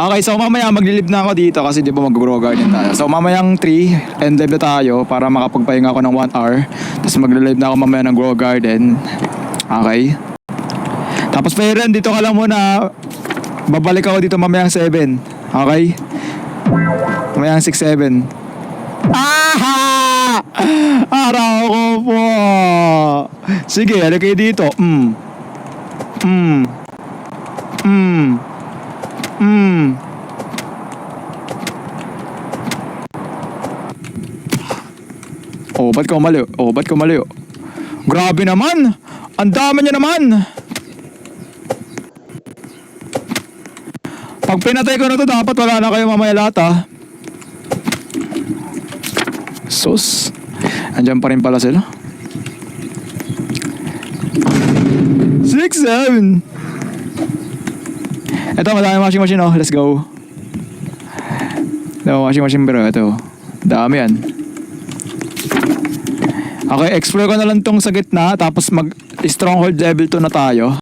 Okay, so mamaya maglilib na ako dito kasi di ba mag-grow garden tayo. So mamayang 3 and live na tayo para makapagpahinga ako ng 1 hour. Tapos maglilive na ako mamaya ng grow garden. Okay. Tapos Feren, dito ka lang muna. Babalik ako dito mamayang 7. Okay? Mamayang 6-7. Ah! Araw ko po. Sige, ano kayo dito? Oh, ba't ka umaliw? Grabe naman! Ang dami niya naman! Pag pinatay ko na to, dapat wala na kayo mamaya lahat, ha? Sus. Andyan pa rin pala sila. 6-7. Ito, madami washing machine, oh. Let's go. Ito, washing machine, bro. Ito. Dami yan. Okay, explore ko na lang tong sa gitna. Tapos mag-stronghold level 2 na tayo.